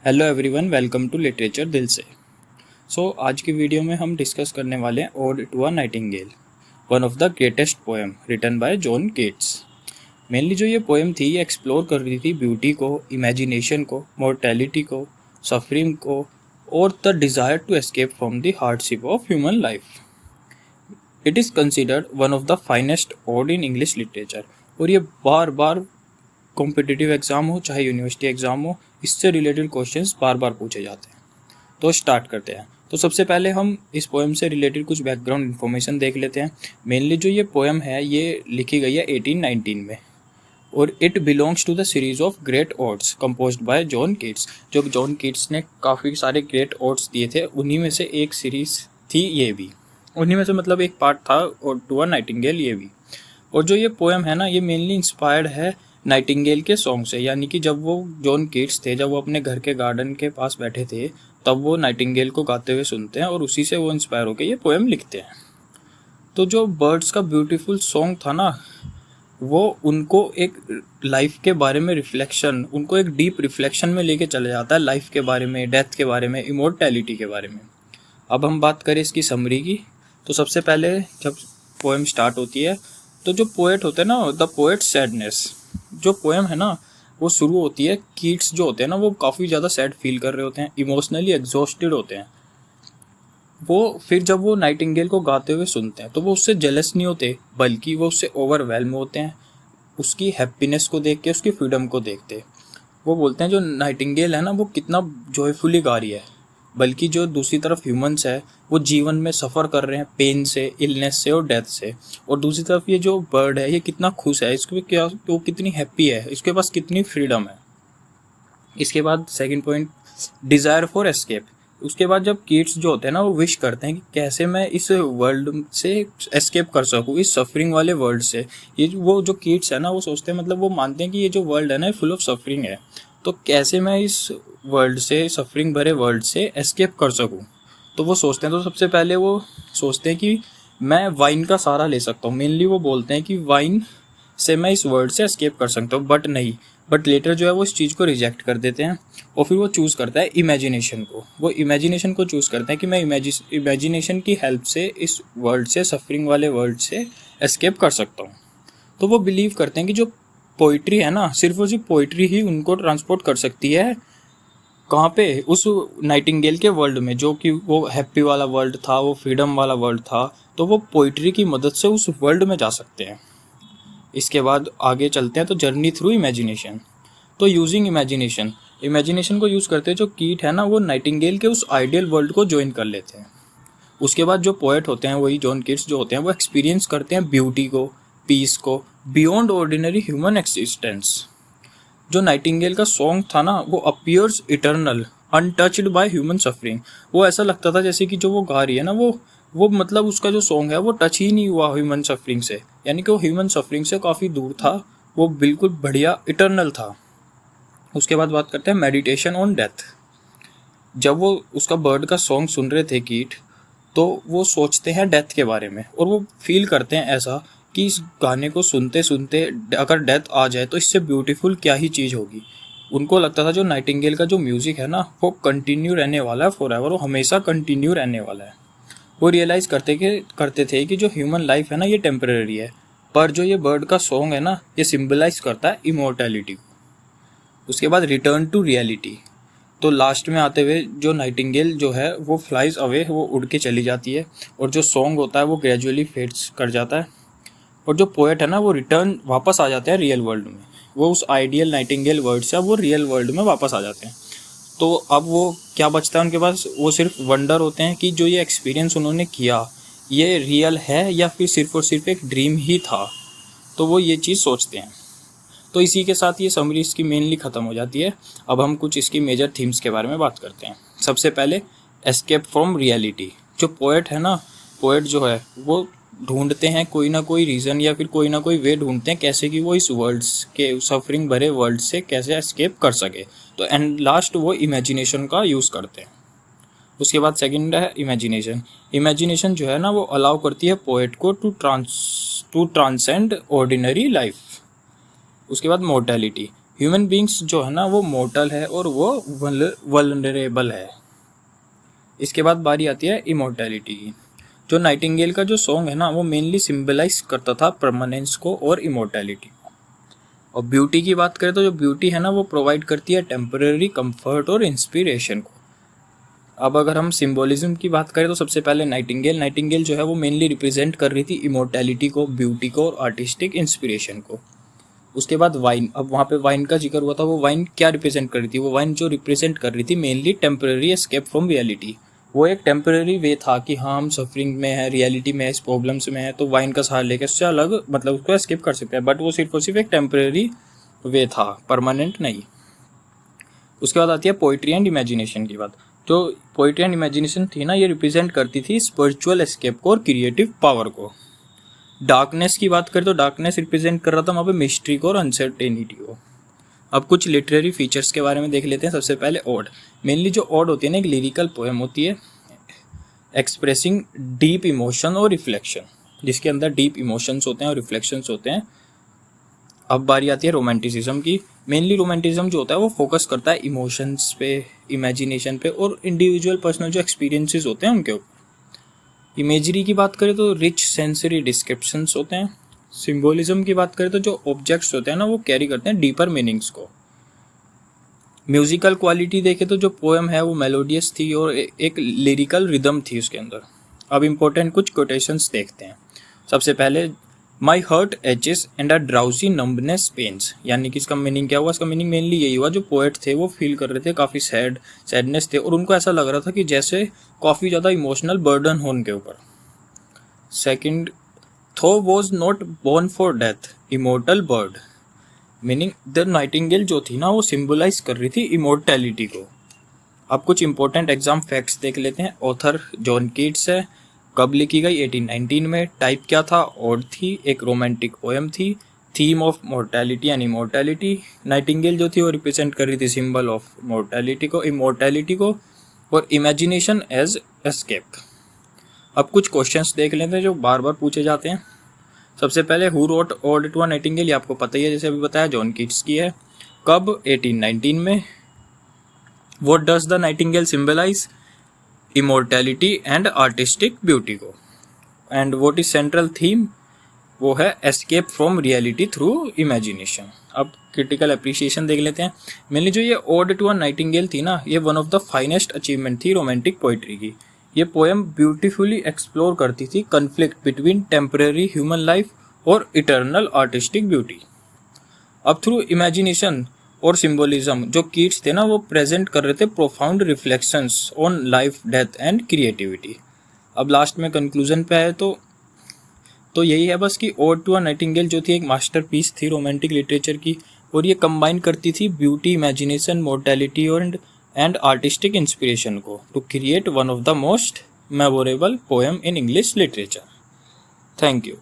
Hello everyone, welcome to literature दिल से। आज की वीडियो में हम डिस्कस करने वाले हैं ode to a nightingale, one of the greatest poem written by John Keats. Mainly जो ये पोएम थी ये एक्सप्लोर कर रही थी ब्यूटी को, इमेजिनेशन को, मॉर्टेलिटी को, सफरिंग को और the desire to escape from the hardship of human life. It is considered one of the finest ode in English literature. और ये बार बार कॉम्पिटिटिव एग्ज़ाम हो चाहे यूनिवर्सिटी एग्ज़ाम हो, इससे रिलेटेड क्वेश्चंस बार बार पूछे जाते हैं। तो स्टार्ट करते हैं। तो सबसे पहले हम इस पोएम से रिलेटेड कुछ बैकग्राउंड इन्फॉर्मेशन देख लेते हैं। मेनली जो ये पोएम है ये लिखी गई है 1819 में और it belongs to the series of great odes composed by John Keats. जो जॉन कीट्स ने काफ़ी सारे ग्रेट ओड्स दिए थे, उन्हीं में से एक सीरीज थी ये भी। उन्हीं में से मतलब एक पार्ट था ओड टू अ नाइटिंगेल ये भी। और जो ये पोएम है ना ये मेनली इंस्पायर्ड है नाइटिंगेल के सॉन्ग से, यानी कि जब वो जॉन कीट्स थे, जब वो अपने घर के गार्डन के पास बैठे थे तब वो नाइटिंगेल को गाते हुए सुनते हैं और उसी से वो इंस्पायर होकर ये पोएम लिखते हैं। तो जो बर्ड्स का ब्यूटीफुल सॉन्ग था ना वो उनको एक लाइफ के बारे में रिफ्लेक्शन, उनको एक डीप रिफ्लेक्शन में लेके चले जाता है, लाइफ के बारे में, डेथ के बारे में, इमोर्टैलिटी के बारे में। अब हम बात करें इसकी समरी की, तो सबसे पहले जब पोएम स्टार्ट होती है तो जो पोएट होते हैं ना, द पोएट सैडनेस, जो पोएम है ना वो शुरू होती है। कीट्स जो होते हैं ना वो काफ़ी ज़्यादा सैड फील कर रहे होते हैं, इमोशनली एग्जॉस्टेड होते हैं। वो फिर जब वो नाइटिंगेल को गाते हुए सुनते हैं तो वो उससे जेलस नहीं होते, बल्कि वो उससे ओवरवेल्म होते हैं। उसकी हैप्पीनेस को देख के, उसकी फ्रीडम को देखते वो बोलते हैं जो नाइटिंगेल है ना वो कितना जॉयफुली गा रही है, बल्कि जो दूसरी तरफ ह्यूमंस है वो जीवन में सफ़र कर रहे हैं पेन से, इलनेस से और डेथ से। और दूसरी तरफ ये जो बर्ड है ये कितना खुश है, इसको क्या, वो कितनी हैप्पी है, इसके पास कितनी फ्रीडम है। इसके बाद second point, desire for escape. उसके बाद जब किड्स जो होते हैं ना वो विश करते हैं कि कैसे मैं इस वर्ल्ड से एस्केप कर सकूँ, इस सफरिंग वाले वर्ल्ड से। ये वो जो किड्स है ना वो सोचते हैं, मतलब वो मानते हैं कि ये जो वर्ल्ड है ना फुल ऑफ सफरिंग है, तो कैसे मैं इस वर्ल्ड से, सफरिंग भरे वर्ल्ड से एस्केप कर सकूं। तो वो सोचते हैं, तो सबसे पहले वो सोचते हैं कि मैं वाइन का सहारा ले सकता हूँ। मेनली वो बोलते हैं कि वाइन से मैं इस वर्ल्ड से एस्केप कर सकता हूँ, बट नहीं, बट लेटर जो है वो इस चीज़ को रिजेक्ट कर देते हैं और फिर वो चूज़ करता है इमेजिनेशन को। वो इमेजिनेशन को चूज़ करते हैं कि मैं इमेजिनेशन की हेल्प से इस वर्ल्ड से, सफरिंग वाले वर्ल्ड से एस्केप कर सकता हूँ। तो वो बिलीव करते हैं कि जो पोइट्री है ना, सिर्फ और सिर्फ पोइट्री ही उनको ट्रांसपोर्ट कर सकती है। कहाँ पे? उस नाइटिंगेल के वर्ल्ड में, जो कि वो हैप्पी वाला वर्ल्ड था, वो फ्रीडम वाला वर्ल्ड था। तो वो पोइट्री की मदद से उस वर्ल्ड में जा सकते हैं। इसके बाद आगे चलते हैं तो जर्नी थ्रू इमेजिनेशन। तो यूजिंग इमेजिनेशन, इमेजिनेशन को यूज़ करते हैं जो कीट है ना वो नाइटिंगेल के उस आइडियल वर्ल्ड को ज्वाइन कर लेते हैं। उसके बाद जो पोएट होते हैं, वही जॉन कीट्स जो होते हैं, वो एक्सपीरियंस करते हैं ब्यूटी को, पीस को, बियॉन्ड ऑर्डिनरी ह्यूमन एक्सिस्टेंस। जो नाइटिंगेल का सॉन्ग था ना वो appears eternal untouched by human suffering. वो ऐसा लगता था जैसे कि जो वो गा रही है ना वो मतलब उसका जो सॉन्ग है वो टच ही नहीं हुआ ह्यूमन सफरिंग से, यानी कि वो ह्यूमन सफरिंग से काफ़ी दूर था, वो बिल्कुल बढ़िया इटर्नल था। उसके बाद बात करते हैं मेडिटेशन ऑन डेथ। जब वो उसका बर्ड का सॉन्ग सुन रहे थे कीट, तो वो सोचते हैं डेथ के बारे में और वो फील करते हैं ऐसा कि इस गाने को सुनते सुनते अगर डेथ आ जाए तो इससे ब्यूटीफुल क्या ही चीज़ होगी। उनको लगता था जो नाइटिंगेल का जो म्यूज़िक है ना वो कंटिन्यू रहने वाला है फॉर एवर, वो हमेशा कंटिन्यू रहने वाला है। वो रियलाइज़ करते थे कि जो ह्यूमन लाइफ है ना ये टेम्परेरी है, पर जो ये बर्ड का सॉन्ग है ना ये सिम्बलाइज करता है इमोर्टैलिटी को। उसके बाद रिटर्न टू रियलिटी। तो लास्ट में आते हुए जो नाइटिंगेल जो है वो फ्लाइज अवे, वो उड़ के चली जाती है और जो सॉन्ग होता है वो ग्रेजुअली फेड्स कर जाता है। और जो पोएट है ना वो रिटर्न वापस आ जाते हैं रियल वर्ल्ड में। वो उस आइडियल नाइटिंगेल वर्ल्ड से अब वो रियल वर्ल्ड में वापस आ जाते हैं। तो अब वो क्या बचता है उनके पास? वो सिर्फ वंडर होते हैं कि जो ये एक्सपीरियंस उन्होंने किया ये रियल है या फिर सिर्फ और सिर्फ एक ड्रीम ही था। तो वो ये चीज़ सोचते हैं। तो इसी के साथ ये समरी इसकी मेनली ख़त्म हो जाती है। अब हम कुछ इसकी मेजर थीम्स के बारे में बात करते हैं। सबसे पहले एस्केप फ्रॉम रियलिटी। जो पोएट है ना, पोएट जो है वो ढूंढते हैं कोई ना कोई रीज़न या फिर कोई ना कोई वे ढूंढते हैं कैसे कि वो इस वर्ल्ड के, सफरिंग भरे वर्ल्ड से कैसे एस्केप कर सके। तो एंड लास्ट वो इमेजिनेशन का यूज़ करते हैं। उसके बाद सेकंड है इमेजिनेशन। इमेजिनेशन जो है ना वो अलाउ करती है पोएट को टू ट्रांसेंड ऑर्डिनरी लाइफ। उसके बाद मोर्टेलिटी। ह्यूमन बींग्स जो है ना वो मोर्टल है और वो वल्नरेबल है। इसके बाद बारी आती है इमोर्टैलिटी की। जो नाइटिंगेल का जो सॉन्ग है ना वो मेनली सिंबलाइज करता था परमानेंस को और इमोर्टैलिटी को। और ब्यूटी की बात करें तो जो ब्यूटी है ना वो प्रोवाइड करती है टेम्पररी कंफर्ट और इंस्पिरेशन को। अब अगर हम सिंबोलिज्म की बात करें तो सबसे पहले नाइटिंगेल जो है वो मेनली रिप्रेजेंट कर रही थी इमोर्टैलिटी को, ब्यूटी को और आर्टिस्टिक इंस्पिरेशन को। उसके बाद वाइन, अब वहाँ पे वाइन का जिक्र हुआ था, वो वाइन क्या रिप्रेजेंट कर रही थी? वो वाइन जो रिप्रेजेंट कर रही थी mainly temporary escape from reality. वो एक टेम्पररी वे था कि हाँ हम सफरिंग में है, रियलिटी में है, इस प्रॉब्लम्स में है, तो वाइन का सहारा लेकर उससे अलग मतलब उसको एस्केप कर सकते हैं, बट वो सिर्फ और सिर्फ एक टेम्पररी वे था, परमानेंट नहीं। उसके बाद आती है पोइट्री एंड इमेजिनेशन की बात। जो पोइट्री एंड इमेजिनेशन थी ना ये रिप्रेजेंट करती थी स्पिरिचुअल एस्केप को और क्रिएटिव पावर को। डार्कनेस की बात करें तो डार्कनेस रिप्रेजेंट कर रहा था वहाँ पे मिस्ट्री को और अनसर्टेनिटी को। अब कुछ लिटरेरी फीचर्स के बारे में देख लेते हैं। सबसे पहले ओड। मेनली जो ओड होती है ना एक लिरिकल पोएम होती है एक्सप्रेसिंग डीप इमोशन और रिफ्लेक्शन, जिसके अंदर डीप इमोशंस होते हैं और रिफ्लेक्शंस होते हैं। अब बारी आती है रोमांटिसिज्म की। मेनली रोमांटिज्म जो होता है वो फोकस करता है इमोशंस पे, इमेजिनेशन पे और इंडिविजुअल पर्सनल जो एक्सपीरियंसेस होते हैं उनके ऊपर। इमेजरी की बात करें तो रिच सेंसरी डिस्क्रिप्शंस होते हैं। सिंबोलिज्म की बात करें तो जो ऑब्जेक्ट्स होते हैं ना वो कैरी करते हैं डीपर मीनिंग्स को। म्यूजिकल क्वालिटी देखें तो जो पोएम है वो मेलोडियस थी और एक लिरिकल रिदम थी उसके अंदर। अब इम्पोर्टेंट कुछ कोटेशंस देखते हैं। सबसे पहले my heart aches and a drowsy numbness pains, यानी कि इसका मीनिंग क्या हुआ? इसका मीनिंग मेनली यही हुआ जो पोएट थे वो फील कर रहे थे काफ़ी सैडनेस थे और उनको ऐसा लग रहा था कि जैसे काफ़ी ज़्यादा इमोशनल बर्डन हो उनके ऊपर। Second, thou was not born for death immortal bird, meaning the nightingale जो थी ना वो सिंबलाइज कर रही थी इमोर्टैलिटी को। अब कुछ इंपॉर्टेंट एग्जाम फैक्ट्स देख लेते हैं। ऑथर जॉन कीट्स है। कब लिखी गई? 1819 में। टाइप क्या था? ओड थी, एक रोमांटिक पोएम थी। Theme of mortality and immortality. Nightingale जो थी वो रिप्रेजेंट कर रही थी सिंबल ऑफ इमोर्टैलिटी को और इमेजिनेशन एज एस्केप। अब कुछ क्वेश्चंस देख लेते हैं जो बार बार पूछे जाते हैं। सबसे पहले who wrote ode to a nightingale, ये आपको पता ही है, जैसे अभी बताया जॉन कीट्स की है। कब? 1819 में। What does the nightingale symbolize? Immortality and artistic beauty को। And what is central theme? वो है escape from reality through imagination. अब क्रिटिकल अप्रिसिएशन देख लेते हैं। मेनली जो ये ओड टू अ नाइटिंगेल थी ना ये one of the finest achievement थी रोमांटिक पोइट्री की। ये पोएम ब्यूटीफुली एक्सप्लोर करती थी conflict between temporary human life और इटर्नल आर्टिस्टिक ब्यूटी। अब थ्रू इमेजिनेशन और सिंबोलिज्म जो कीट्स थे ना वो प्रेजेंट कर रहे थे profound reflections on life, death and creativity. अब लास्ट में कंक्लूजन पे है तो यही है बस कि ओड टू अ नाइटिंगेल जो थी एक मास्टरपीस थी रोमांटिक लिटरेचर की और ये कंबाइन करती थी ब्यूटी, इमेजिनेशन, मोर्टैलिटी और एंड आर्टिस्टिक इंस्पिरेशन को to create one of the most memorable poem in English literature. Thank you.